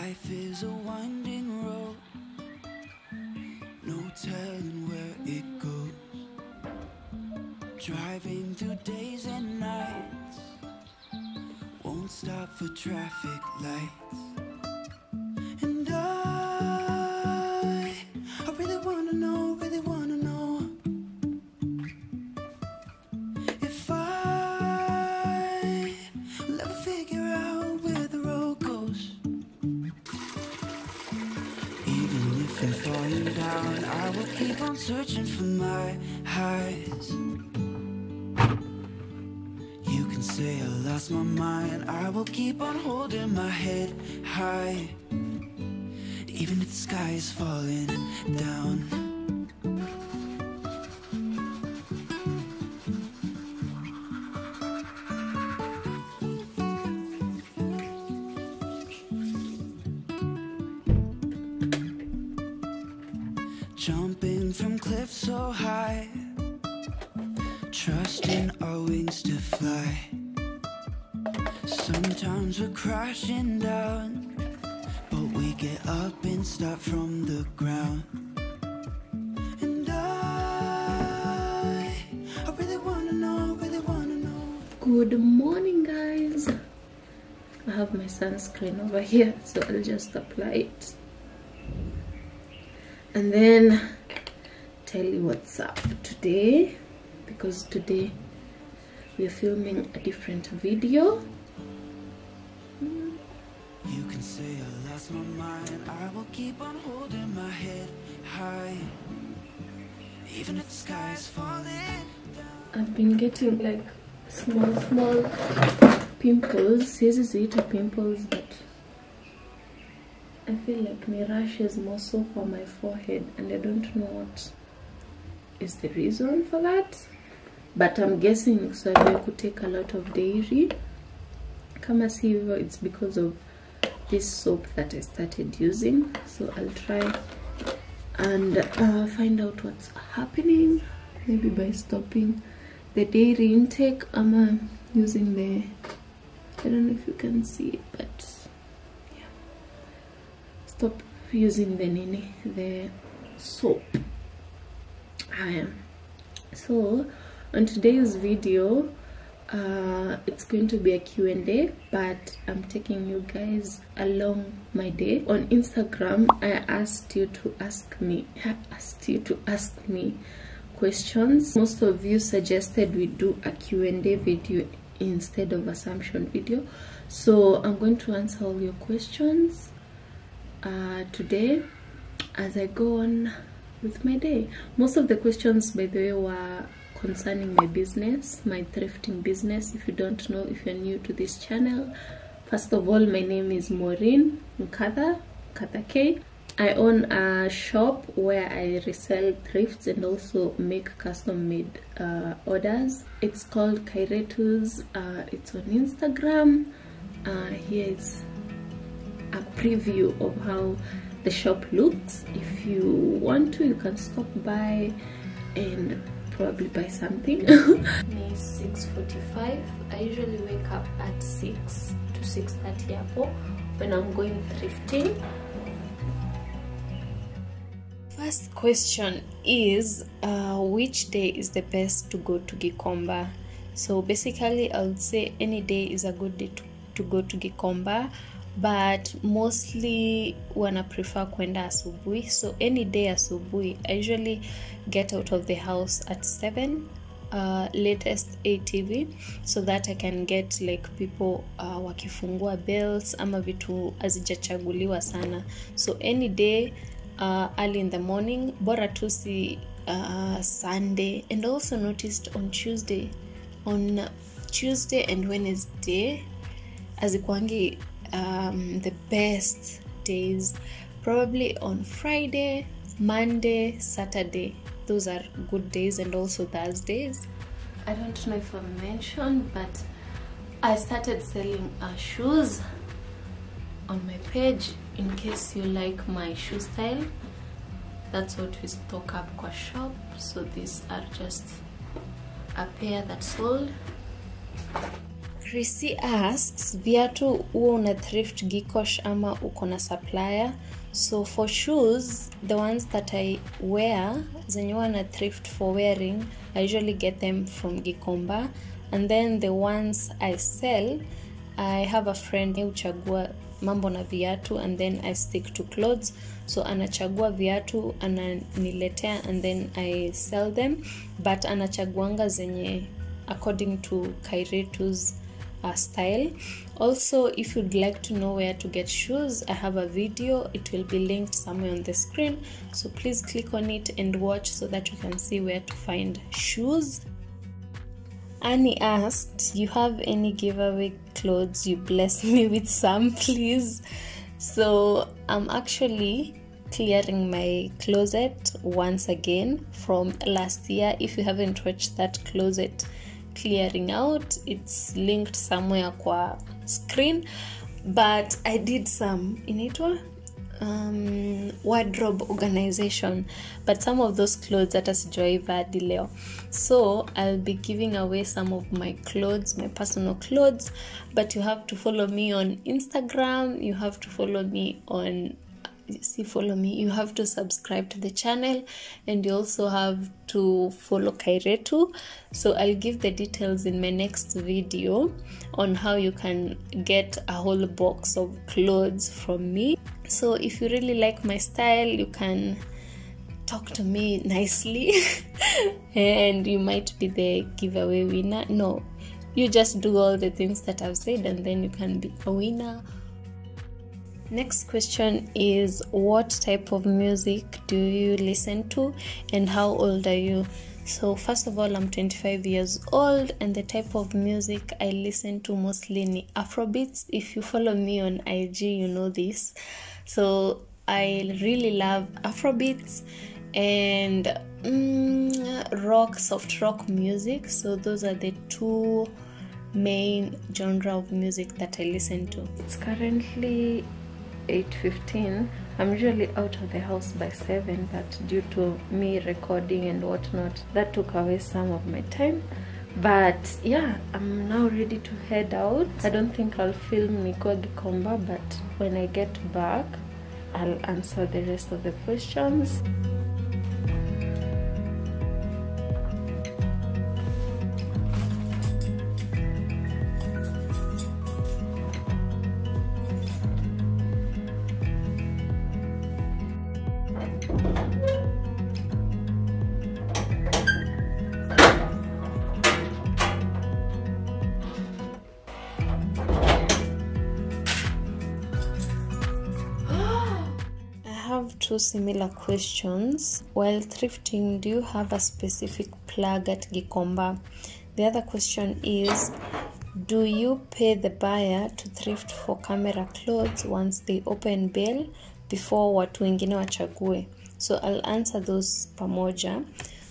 Life is a winding road, no telling where it goes. Driving through days and nights, won't stop for traffic lights. And I really wanna know, if I will ever figure out where the road goes. Even if I'm falling down, I will keep on searching for my highs. You can say I lost my mind, I will keep on holding my head high, even if the sky is falling down. Jumping from cliffs so high, trusting our wings to fly. Sometimes we're crashing down, but we get up and start from the ground. And I really wanna know. Good morning, guys. I have my sunscreen over here, so I'll just apply it and then tell you what's up today, because today we're filming a different video. You can say I lost my mind, I will keep on holding my head high, even if the sky is falling down. I've been getting like small pimples. This is it, pimples, but I feel like my rash is more so for my forehead, and I don't know what is the reason for that, but I'm guessing so I could take a lot of dairy. Kama sivyo, it's because of this soap that I started using, so I'll try and find out what's happening, maybe by stopping the dairy intake. I'm using the, I don't know if you can see it, but yeah, stop using the soap. So on today's video, it's going to be a Q&A, but I'm taking you guys along my day. On Instagram, I asked you to ask me questions. Most of you suggested we do a Q&A video instead of assumption video, so I'm going to answer all your questions today as I go on with my day. Most of the questions, by the way, were concerning my business, my thrifting business. If you don't know, if you're new to this channel, first of all, my name is maureennkathaaa, K. I own a shop where I resell thrifts and also make custom made orders. It's called Kairetus. It's on Instagram. Here is a preview of how the shop looks. If you want to, you can stop by and probably buy something. It's 6:45. I usually wake up at 6 to 6:30 when I'm going thrifting. First question is which day is the best to go to Gikomba? So basically I would say any day is a good day to go to Gikomba, but mostly wanna prefer kwenda asubuhi. So any day asubuhi, I usually get out of the house at 7, latest 8 TV, so that I can get like people wakifungua bells ama vitu hazijachaguliwa sana. So any day early in the morning, bora tu si Sunday. And also noticed on Tuesday and Wednesday azikwangi the best days. Probably on Friday, Monday, Saturday, those are good days, and also Thursdays. I don't know if I mentioned, but I started selling shoes on my page. In case you like my shoe style, that's what we stock up kwa shop. So these are just a pair that sold. Risi asks, viatu huwa una thrift Gikosh ama uko na supplier? So for shoes, the ones that I wear, zenye huwa na thrift for wearing, I usually get them from Gikomba. And then the ones I sell, I have a friend who uchagua mambo na viatu, and then I stick to clothes. So anachagua viatu, ananiletea, and then I sell them. But anachaguanga zenye according to Kairetu's style. Also, if you'd like to know where to get shoes, I have a video. It will be linked somewhere on the screen, so please click on it and watch so that you can see where to find shoes. Annie asked, you have any giveaway clothes? You bless me with some, please. So I'm actually clearing my closet once again from last year. If you haven't watched that closet clearing out, it's linked somewhere kwa screen, but I did some inaitwa wardrobe organization, but some of those clothes hata sijaiva hadi leo. So I'll be giving away some of my clothes, my personal clothes, but you have to follow me on Instagram, you have to follow me on you have to subscribe to the channel, and you also have to follow Kairetu. So I'll give the details in my next video on how you can get a whole box of clothes from me. So if you really like my style, you can talk to me nicely and you might be the giveaway winner. No, you just do all the things that I've said and then you can be a winner. Next question is, what type of music do you listen to and how old are you? So first of all, I'm 25 years old, and the type of music I listen to mostly ni Afrobeats. If you follow me on IG, you know this. So I really love Afrobeats and rock, soft rock music. So those are the two main genre of music that I listen to. It's currently 8:15. I'm usually out of the house by 7, but due to me recording and whatnot, that took away some of my time. But yeah, I'm now ready to head out. I don't think I'll film Niko Gikomba, but when I get back, I'll answer the rest of the questions. Two similar questions. While thrifting, do you have a specific plug at Gikomba? The other question is, do you pay the buyer to thrift for camera clothes once they open bail before watu wengine wachague? So I'll answer those pamoja.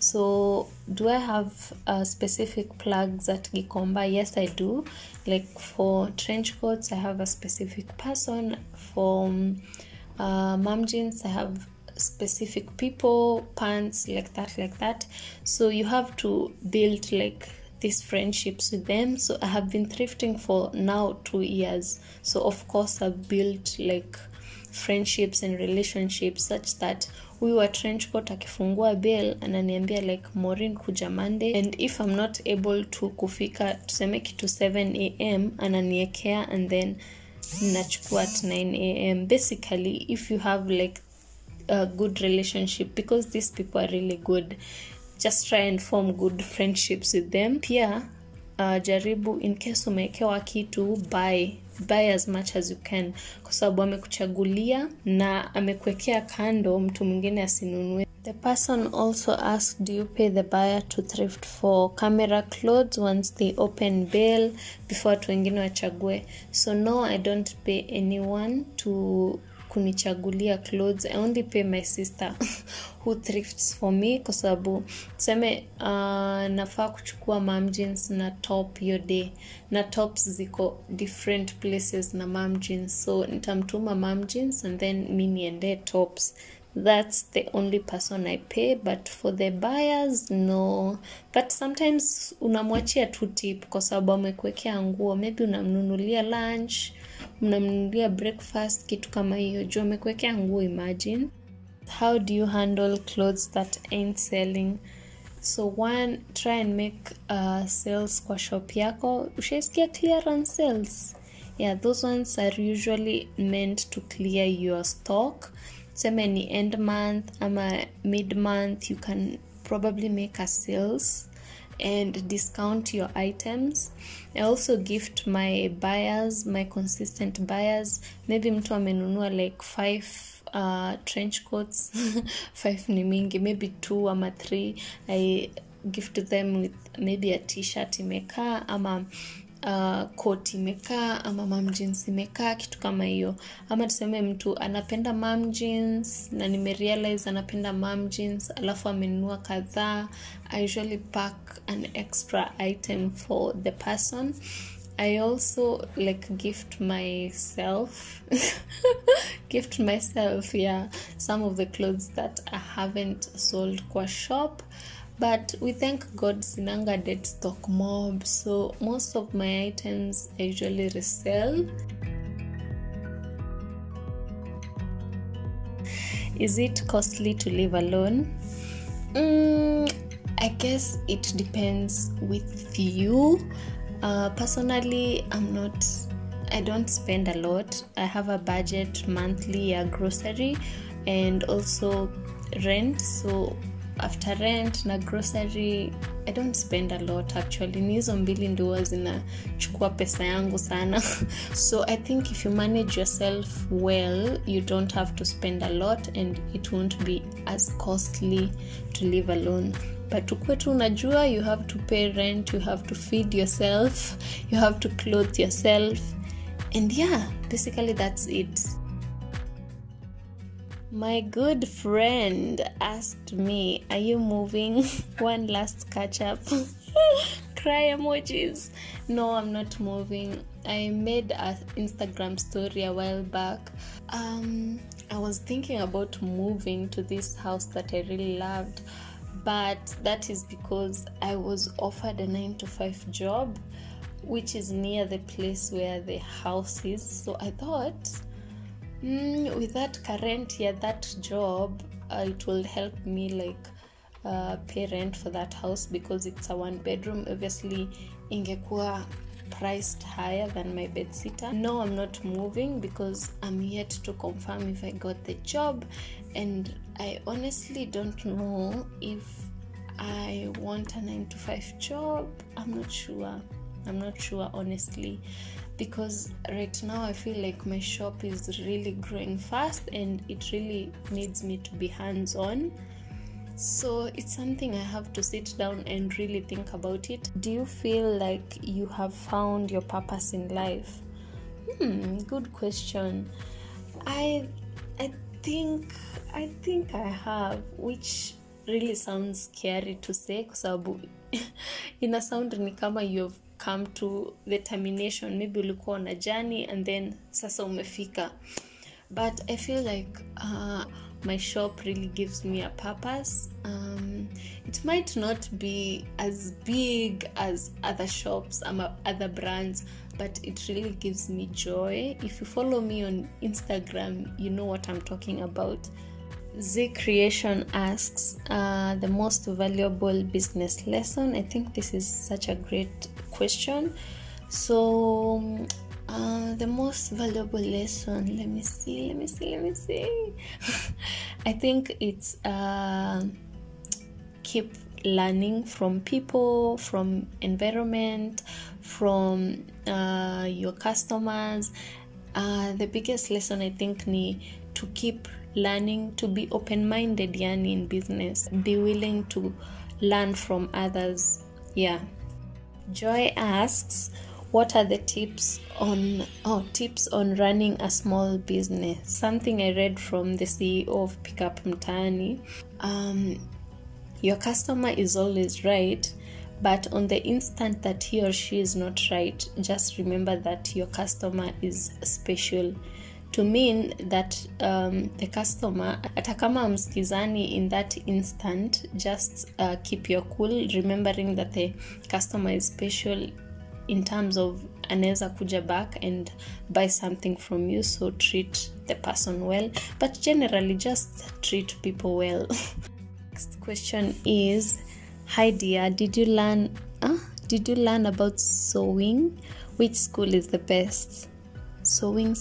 So do I have specific plugs at Gikomba? Yes, I do. Like for trench coats, I have a specific person. For mom jeans, I have specific people, pants, like that. So you have to build like these friendships with them. So I have been thrifting for now 2 years. So of course I've built like friendships and relationships such that we were trench coat akifungua bail ananiambia like Maureen kuja Monday, and if I'm not able to kufika tuseme kitu 7 a.m. ananiekea and then nachukua at 9 a.m. Basically, if you have like a good relationship, because these people are really good, just try and form good friendships with them. Pia jaribu in case umekewa kitu, buy as much as you can, kwa sababu amekuchagulia na amekuwekea kando mtu mwingine asinunue. The person also asked, do you pay the buyer to thrift for camera clothes once they open bail before watu wengine wachague? So no, I don't pay anyone to kunichagulia clothes. I only pay my sister who thrifts for me, kwa sababu tuseme nafaa kuchukua mom jeans na top your day, na tops ziko different places na mom jeans, so nitamtuma mom jeans and then mimi niende tops. That's the only person I pay, but for the buyers, no. But sometimes unamwachia tu tip kwa sababu amekuwekea nguo, maybe unamnunulia lunch, unamnunulia breakfast, kitu kama hiyo, juu amekuwekea nguo. Imagine. How do you handle clothes that ain't selling? So one, try and make sales kwa shop yako. Ushaisikia clearance sales? Yeah, those ones are usually meant to clear your stock. Seme ni end month ama mid month, you can probably make a sales and discount your items. I also gift my buyers, my consistent buyers. Maybe mtu amenunua like 5 trench coats. 5 ni mingi, maybe 2 ama 3. I gift them with maybe a t-shirt imekaa ama coat imekaa ama mom jeans imekaa, kitu kama hiyo. Ama tuseme mtu anapenda mom jeans na nimerealize anapenda mom jeans alafu amenunua kadhaa. I usually pack an extra item for the person. I also like gift myself yeah, some of the clothes that I haven't sold kwa shop. But we thank God sinanga dead stock mob, so most of my items I usually resell. Is it costly to live alone? I guess it depends with you. Personally, I don't spend a lot. I have a budget monthly, grocery and also rent. So after rent na grocery, I don't spend a lot actually. Nizo mbili ndio zinachukua pesa yangu sana. So I think if you manage yourself well, you don't have to spend a lot and it won't be as costly to live alone. But ukwetu unajua, you have to pay rent, you have to feed yourself, you have to clothe yourself. And yeah, basically that's it. My good friend asked me, are you moving? One last catch up. Cry emojis. No, I'm not moving. I made an Instagram story a while back. I was thinking about moving to this house that I really loved, but that is because I was offered a 9-to-5 job, which is near the place where the house is. So I thought, with that that job, it will help me like pay rent for that house because it's a 1-bedroom. Obviously ingekuwa priced higher than my bedsitter. No, I'm not moving because I'm yet to confirm if I got the job, and I honestly don't know if I want a 9-to-5 job. I'm not sure honestly, because right now I feel like my shop is really growing fast and it really needs me to be hands-on. So it's something I have to sit down and really think about it. Do you feel like you have found your purpose in life? Good question. I think I have, which really sounds scary to say kwa sababu ina sound ni kama you've come to the termination. Maybe ulikuwa na journey and then sasa umefika. But I feel like my shop really gives me a purpose. It might not be as big as other shops or other brands, but it really gives me joy. If you follow me on Instagram, you know what I'm talking about. Z Creation asks, the most valuable business lesson. I think this is such a great question. So the most valuable lesson, let me see. I think it's keep learning from people, from environment, from your customers. The biggest lesson I think ni to keep learning, to be open-minded yani in business, be willing to learn from others. Yeah. Joy asks, what are the tips on running a small business? Something I read from the CEO of Pickup Mtaani. Your customer is always right, but on the instant that he or she is not right, just remember that your customer is special to mean that the customer atakama mskizani in that instant, just keep your cool, remembering that the customer is special in terms of anaweza kuja back and buy something from you, so treat the person well, but generally just treat people well. Next question is, hi dear, did you learn about sewing? Which school is the best? Sewing,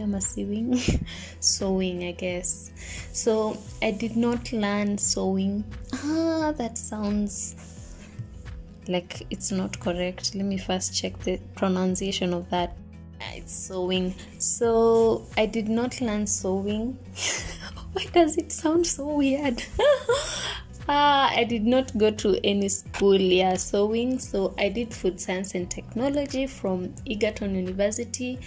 ama sewing? Sewing, I guess. So I did not learn sewing. That sounds like it's not correct. Let me first check the pronunciation of that. It's sewing. So I did not learn sewing. Why does it sound so weird? I did not go to any school sewing. So I did food science and technology from Egerton University.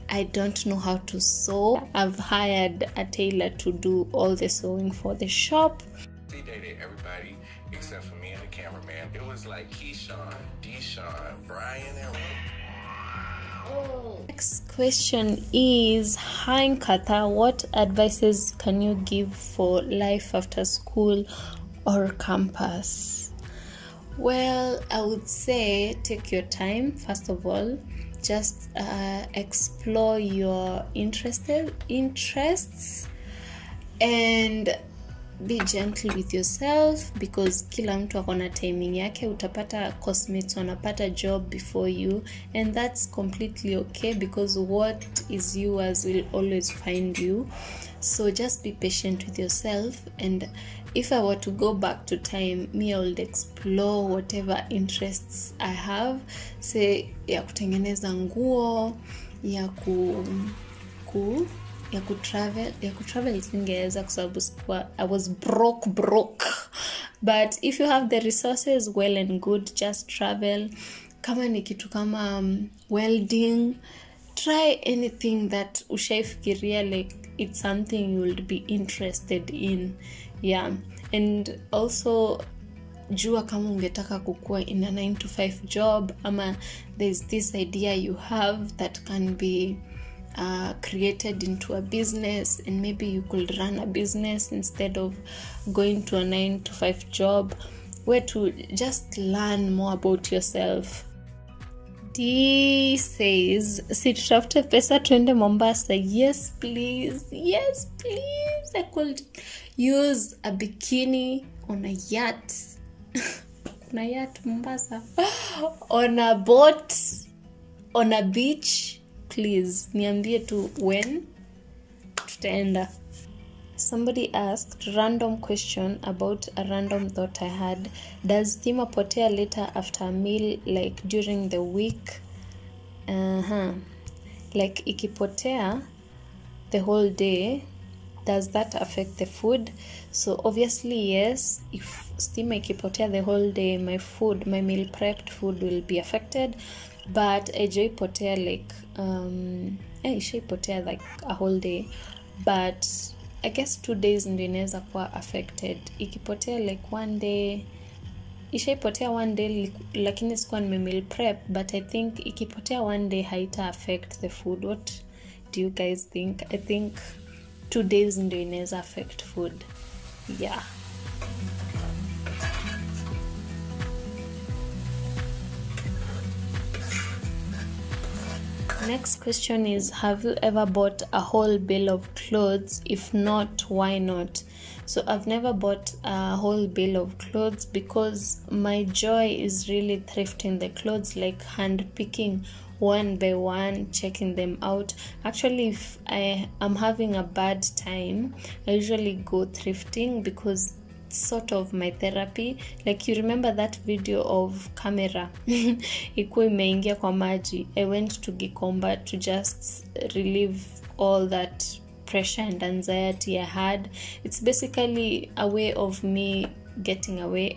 I don't know how to sew. I've hired a tailor to do all the sewing for the shop. They dated everybody except for me and the cameraman. It was like Keyshawn, Deshawn, Brian, and Next question is, hi Nkathaaa, what advices can you give for life after school or campus? Well, I would say take your time. First of all, just explore your interests and be gentle with yourself, because kila mtu akona timing yake. Utapata cosmates wanapata job before you, and that's completely okay, because what is yours will always find you. So just be patient with yourself, and if I were to go back to time, I would explore whatever interests I have. Say ya kutengeneza nguo, ya kutravel singeweza kwa sababu I was broke. But if you have the resources, well and good, just travel. Kama ni kitu kama welding, try anything that ushaifikiria like it's something you will be interested in. And also jua kama ungetaka kukua in a 9-to-5 job, ama there's this idea you have that can be created into a business, and maybe you could run a business instead of going to a 9-to-5 job, where to just learn more about yourself. D says, si tutafute pesa tuende Mombasa. Yes please. I could use a bikini on a yacht. On a yacht Mombasa. On a boat, on a beach. Please, niambie tu when tutaenda. Somebody asked random question about a random thought I had. Does stima potea later after a meal, like during the week? Like ikipotea the whole day, does that affect the food? So obviously yes, if stima ikipotea the whole day, my meal prepped food will be affected. But ejoi potea like potea like a whole day, but I guess 2 days ndio inaweza kuwa affected. Ikipotea like one day, ishaipotea one day lakini sikuwa meal prep, but I think ikipotea one day haita affect the food. What do you guys think? I think 2 days ndio inaweza affect food. Next question is, have you ever bought a whole bale of clothes? If not, why not? So I've never bought a whole bale of clothes because my joy is really thrifting the clothes, like hand picking one by one, checking them out. Actually, if I am having a bad time, I usually go thrifting because sort of my therapy. Like, you remember that video of camera ikuwa imeingia kwa maji? I went to Gikomba to just relieve all that pressure and anxiety I had. It's basically a way of me getting away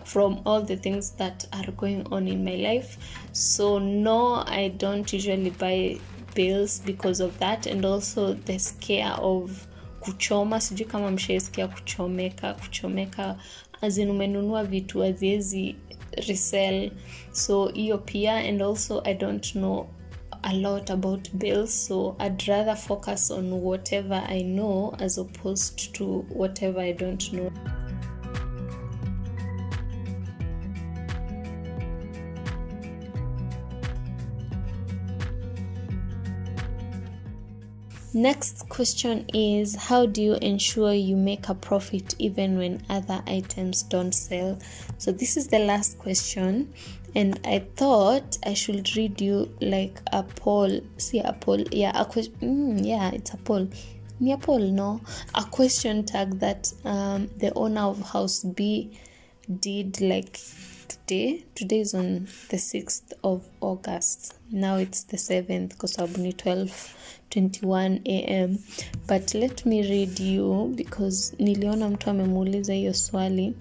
from all the things that are going on in my life. So no, I don't usually buy bills because of that, and also the scare of kuchoma. Sijui kama mshaisikia kuchomeka azin umenunua vitu aziezi resell, so hiyo pia. And also I don't know a lot about bills, so I'd rather focus on whatever I know as opposed to whatever I don't know. Next question is, how do you ensure you make a profit even when other items don't sell? So this is the last question, and I thought I should read you like a poll. See, a poll, yeah, a question. Yeah, it's a poll. A poll, no, a question tag that the owner of House B did like today. Today is on the 6th of August. Now it's the 7th because I'm 12:21 a.m. But let me read you because niliona mtu amemuuliza hiyo swali.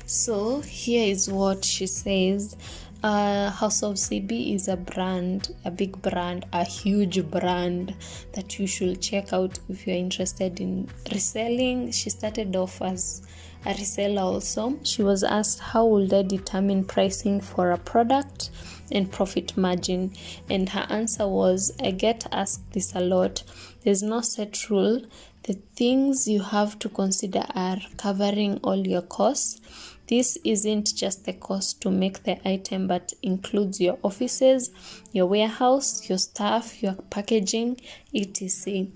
So here is what she says. House of CB is a brand, a big brand, a huge brand that you should check out if you're interested in reselling. She started off as a reseller also. She was asked, how would I determine pricing for a product and profit margin? And her answer was, I get asked this a lot. There's no set rule. The things you have to consider are covering all your costs. This isn't just the cost to make the item, but includes your offices, your warehouse, your staff, your packaging, etc.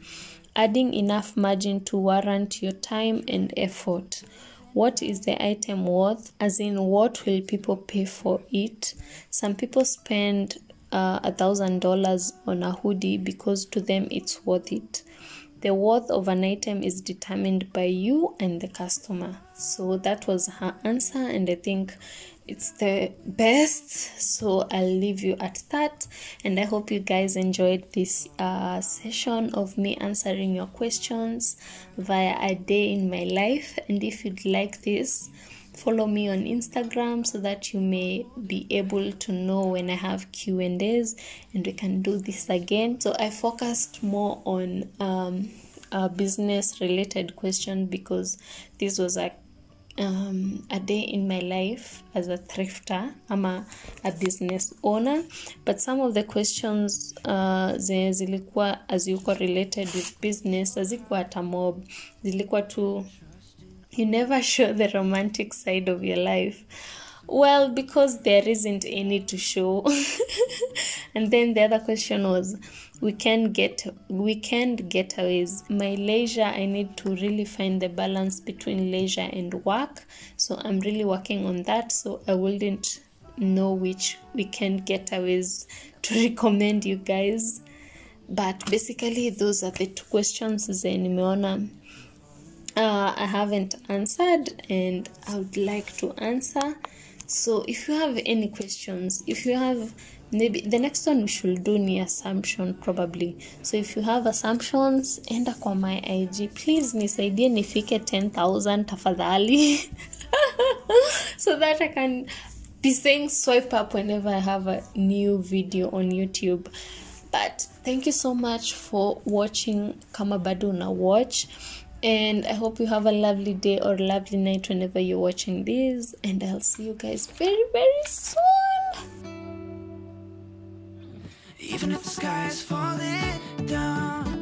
Adding enough margin to warrant your time and effort. What is the item worth? As in, what will people pay for it? Some people spend $1,000 on a hoodie because to them it's worth it. The worth of an item is determined by you and the customer. So that was her answer, and I think it's the best. So I'll leave you at that, and I hope you guys enjoyed this session of me answering your questions via a day in my life. And if you'd like this, follow me on Instagram so that you may be able to know when I have Q&As and we can do this again. So I focused more on a business related question because this was a day in my life as a thrifter. I'm a business owner, but some of the questions zilikuwa azikuwa related with business, azikuwa hata mob, zilikuwa tu you never show the romantic side of your life. Well, because there isn't any to show. And then the other question was, weekend getaways. My leisure, I need to really find the balance between leisure and work. So I'm really working on that. So I wouldn't know which weekend getaways to recommend you guys. But basically, those are the two questions nimeona I haven't answered and I would like to answer. So if you have any questions, if you have, maybe the next one we should do the assumption probably. So if you have assumptions, enda kwa my IG, please nisaidie nifike 10,000 tafadhali. So that I can be saying swipe up whenever I have a new video on YouTube. But thank you so much for watching kama bado una watch. And I hope you have a lovely day or lovely night whenever you're watching this. And I'll see you guys very, very soon. Even if the sky is falling down,